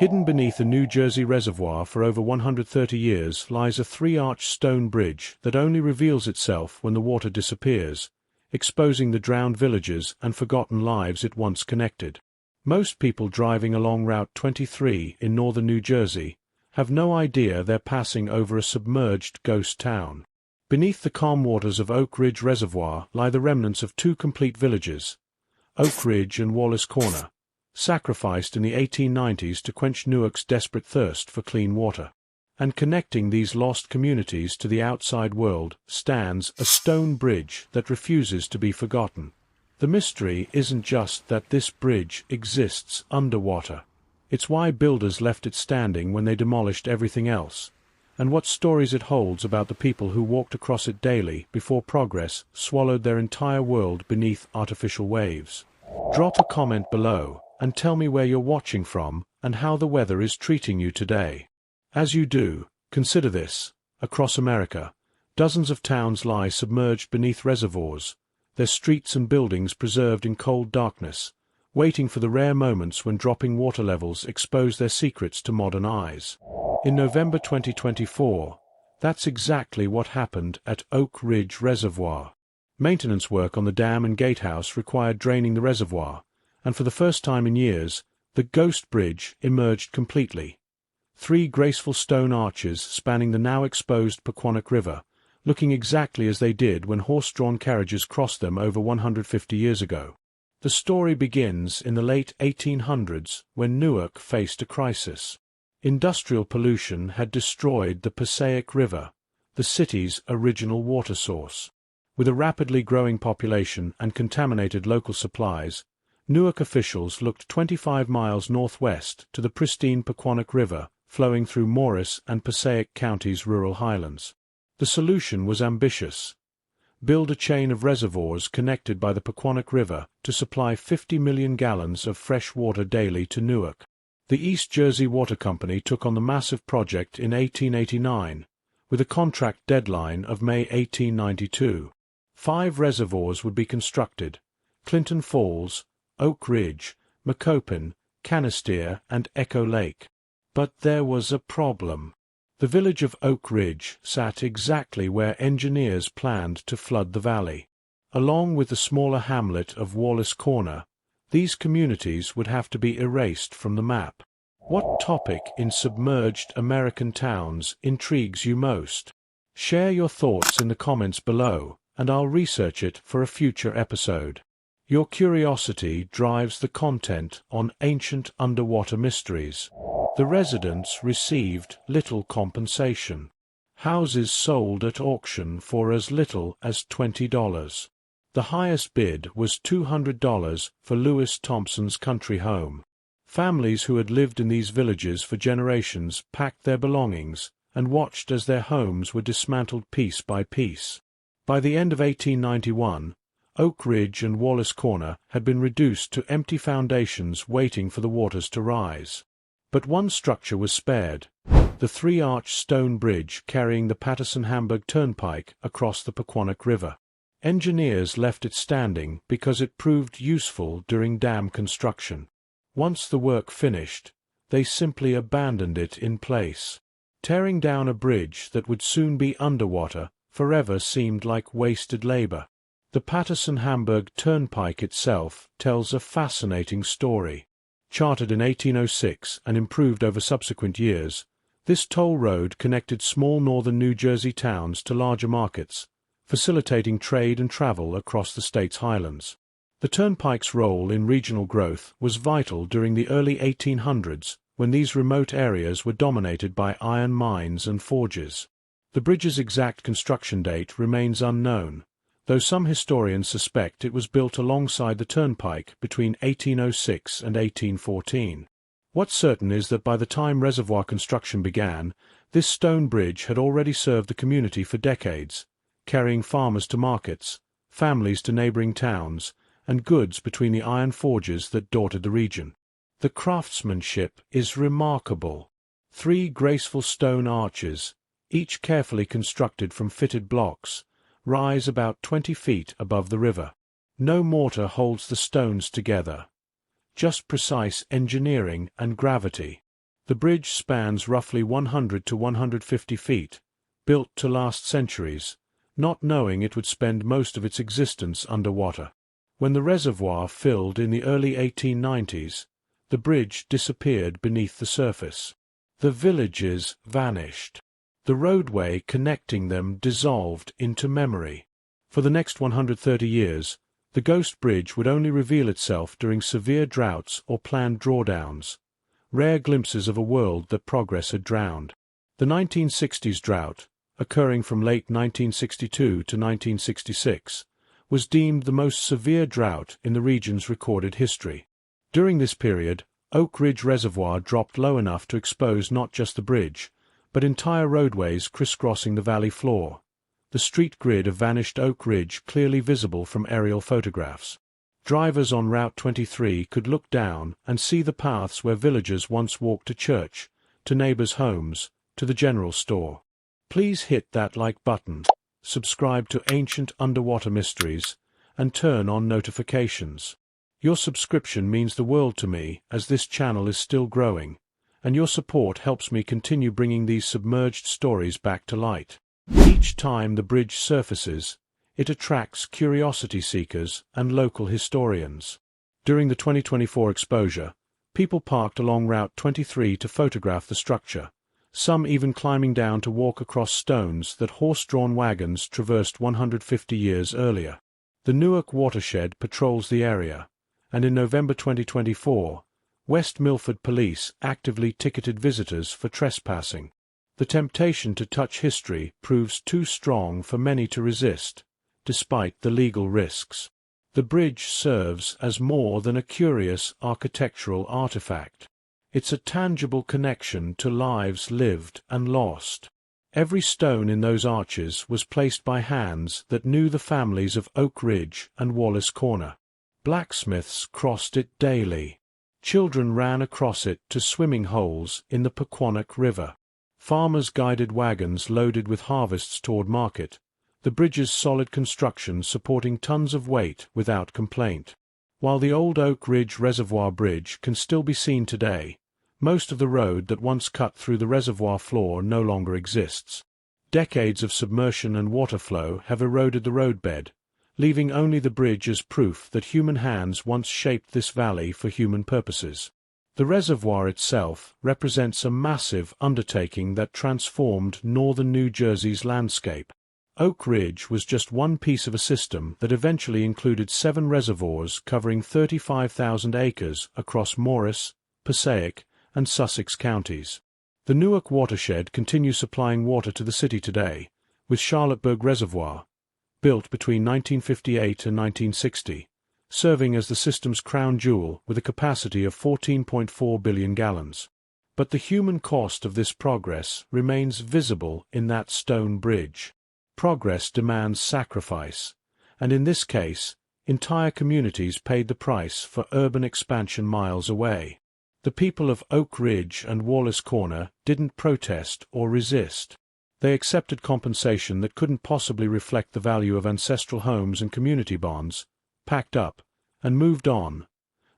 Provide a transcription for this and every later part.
Hidden beneath the New Jersey Reservoir for over 130 years lies a three-arched stone bridge that only reveals itself when the water disappears, exposing the drowned villages and forgotten lives it once connected. Most people driving along Route 23 in northern New Jersey have no idea they're passing over a submerged ghost town. Beneath the calm waters of Oak Ridge Reservoir lie the remnants of two complete villages, Oak Ridge and Wallace Corner, sacrificed in the 1890s to quench Newark's desperate thirst for clean water. And connecting these lost communities to the outside world stands a stone bridge that refuses to be forgotten. The mystery isn't just that this bridge exists underwater. It's why builders left it standing when they demolished everything else, and what stories it holds about the people who walked across it daily before progress swallowed their entire world beneath artificial waves. Drop a comment below and tell me where you're watching from and how the weather is treating you today. As you do, consider this. Across America, dozens of towns lie submerged beneath reservoirs, their streets and buildings preserved in cold darkness, waiting for the rare moments when dropping water levels expose their secrets to modern eyes. In November 2024, that's exactly what happened at Oak Ridge Reservoir. Maintenance work on the dam and gatehouse required draining the reservoir, and for the first time in years, the ghost bridge emerged completely. Three graceful stone arches spanning the now exposed Pequannock River, looking exactly as they did when horse-drawn carriages crossed them over 150 years ago. The story begins in the late 1800s when Newark faced a crisis. Industrial pollution had destroyed the Passaic River, the city's original water source. With a rapidly growing population and contaminated local supplies, Newark officials looked 25 miles northwest to the pristine Pequannock River flowing through Morris and Passaic counties' rural highlands. The solution was ambitious. Build a chain of reservoirs connected by the Pequannock River to supply 50 million gallons of fresh water daily to Newark. The East Jersey Water Company took on the massive project in 1889, with a contract deadline of May 1892. 5 reservoirs would be constructed: Clinton Falls, Oak Ridge, Macoupin, Canistere, and Echo Lake. But there was a problem. The village of Oak Ridge sat exactly where engineers planned to flood the valley. Along with the smaller hamlet of Wallace Corner, these communities would have to be erased from the map. What topic in submerged American towns intrigues you most? Share your thoughts in the comments below, and I'll research it for a future episode. Your curiosity drives the content on ancient underwater mysteries. The residents received little compensation. Houses sold at auction for as little as $20. The highest bid was $200 for Lewis Thompson's country home. Families who had lived in these villages for generations packed their belongings and watched as their homes were dismantled piece by piece. By the end of 1891, Oak Ridge and Wallace Corner had been reduced to empty foundations waiting for the waters to rise. But one structure was spared, the three-arched stone bridge carrying the Paterson-Hamburg Turnpike across the Pequannock River. Engineers left it standing because it proved useful during dam construction. Once the work finished, they simply abandoned it in place. Tearing down a bridge that would soon be underwater forever seemed like wasted labor. The Paterson-Hamburg Turnpike itself tells a fascinating story. Chartered in 1806 and improved over subsequent years, this toll road connected small northern New Jersey towns to larger markets, facilitating trade and travel across the state's highlands. The turnpike's role in regional growth was vital during the early 1800s, when these remote areas were dominated by iron mines and forges. The bridge's exact construction date remains unknown, though some historians suspect it was built alongside the turnpike between 1806 and 1814. What's certain is that by the time reservoir construction began, this stone bridge had already served the community for decades, carrying farmers to markets, families to neighboring towns, and goods between the iron forges that dotted the region. The craftsmanship is remarkable. 3 graceful stone arches, each carefully constructed from fitted blocks, rise about 20 feet above the river. No mortar holds the stones together, just precise engineering and gravity. The bridge spans roughly 100 to 150 feet, built to last centuries, not knowing it would spend most of its existence underwater. When the reservoir filled in the early 1890s, the bridge disappeared beneath the surface. The villages vanished. The roadway connecting them dissolved into memory. For the next 130 years, the ghost bridge would only reveal itself during severe droughts or planned drawdowns, rare glimpses of a world that progress had drowned. The 1960s drought, occurring from late 1962 to 1966, was deemed the most severe drought in the region's recorded history. During this period, Oak Ridge Reservoir dropped low enough to expose not just the bridge, but entire roadways crisscrossing the valley floor, the street grid of vanished Oak Ridge clearly visible from aerial photographs. Drivers on Route 23 could look down and see the paths where villagers once walked to church, to neighbors' homes, to the general store. Please hit that like button, subscribe to Ancient Underwater Mysteries, and turn on notifications. Your subscription means the world to me, as this channel is still growing, and your support helps me continue bringing these submerged stories back to light. Each time the bridge surfaces, it attracts curiosity seekers and local historians. During the 2024 exposure, people parked along Route 23 to photograph the structure, some even climbing down to walk across stones that horse-drawn wagons traversed 150 years earlier. The Newark watershed patrols the area, and in November 2024, West Milford Police actively ticketed visitors for trespassing. The temptation to touch history proves too strong for many to resist, despite the legal risks. The bridge serves as more than a curious architectural artifact. It's a tangible connection to lives lived and lost. Every stone in those arches was placed by hands that knew the families of Oak Ridge and Wallace Corner. Blacksmiths crossed it daily. Children ran across it to swimming holes in the Pequannock River. Farmers guided wagons loaded with harvests toward market, the bridge's solid construction supporting tons of weight without complaint. While the old Oak Ridge Reservoir Bridge can still be seen today, most of the road that once cut through the reservoir floor no longer exists. Decades of submersion and water flow have eroded the roadbed, leaving only the bridge as proof that human hands once shaped this valley for human purposes. The reservoir itself represents a massive undertaking that transformed northern New Jersey's landscape. Oak Ridge was just one piece of a system that eventually included 7 reservoirs covering 35,000 acres across Morris, Passaic, and Sussex counties. The Newark watershed continues supplying water to the city today, with Charlotteburg Reservoir, built between 1958 and 1960, serving as the system's crown jewel with a capacity of 14.4 billion gallons. But the human cost of this progress remains visible in that stone bridge. Progress demands sacrifice, and in this case, entire communities paid the price for urban expansion miles away. The people of Oak Ridge and Wallace Corner didn't protest or resist. They accepted compensation that couldn't possibly reflect the value of ancestral homes and community bonds, packed up, and moved on,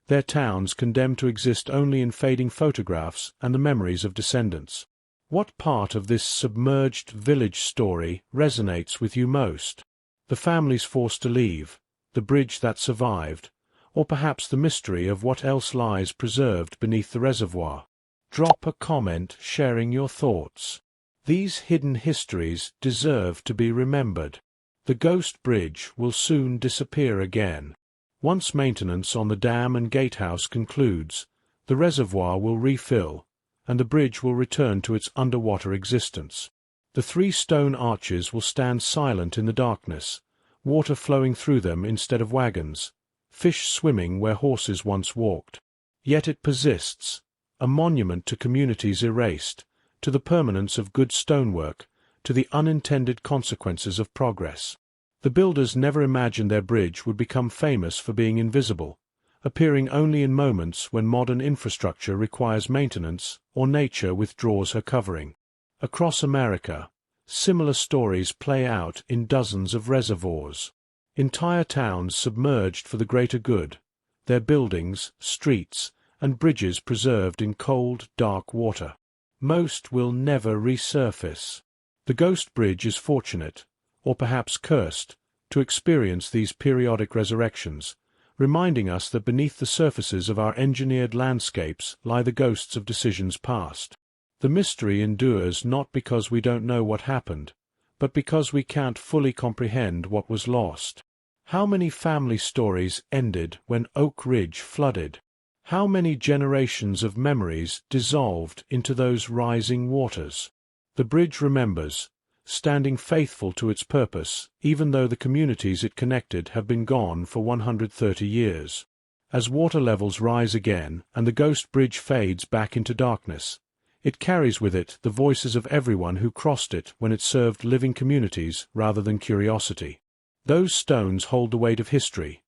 their towns condemned to exist only in fading photographs and the memories of descendants. What part of this submerged village story resonates with you most? The families forced to leave, the bridge that survived, or perhaps the mystery of what else lies preserved beneath the reservoir? Drop a comment sharing your thoughts. These hidden histories deserve to be remembered. The ghost bridge will soon disappear again. Once maintenance on the dam and gatehouse concludes, the reservoir will refill, and the bridge will return to its underwater existence. The 3 stone arches will stand silent in the darkness, water flowing through them instead of wagons, fish swimming where horses once walked. Yet it persists, a monument to communities erased, to the permanence of good stonework, to the unintended consequences of progress. The builders never imagined their bridge would become famous for being invisible, appearing only in moments when modern infrastructure requires maintenance or nature withdraws her covering. Across America, similar stories play out in dozens of reservoirs. Entire towns submerged for the greater good, their buildings, streets, and bridges preserved in cold, dark water. Most will never resurface. The ghost bridge is fortunate, or perhaps cursed, to experience these periodic resurrections, reminding us that beneath the surfaces of our engineered landscapes lie the ghosts of decisions past. The mystery endures not because we don't know what happened, but because we can't fully comprehend what was lost. How many family stories ended when Oak Ridge flooded? How many generations of memories dissolved into those rising waters? The bridge remembers, standing faithful to its purpose, even though the communities it connected have been gone for 130 years. As water levels rise again and the ghost bridge fades back into darkness, it carries with it the voices of everyone who crossed it when it served living communities rather than curiosity. Those stones hold the weight of history,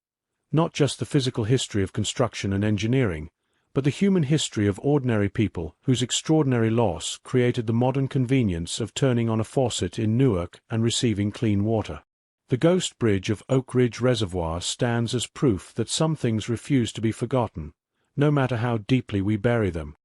not just the physical history of construction and engineering, but the human history of ordinary people whose extraordinary loss created the modern convenience of turning on a faucet in Newark and receiving clean water. The ghost bridge of Oak Ridge Reservoir stands as proof that some things refuse to be forgotten, no matter how deeply we bury them.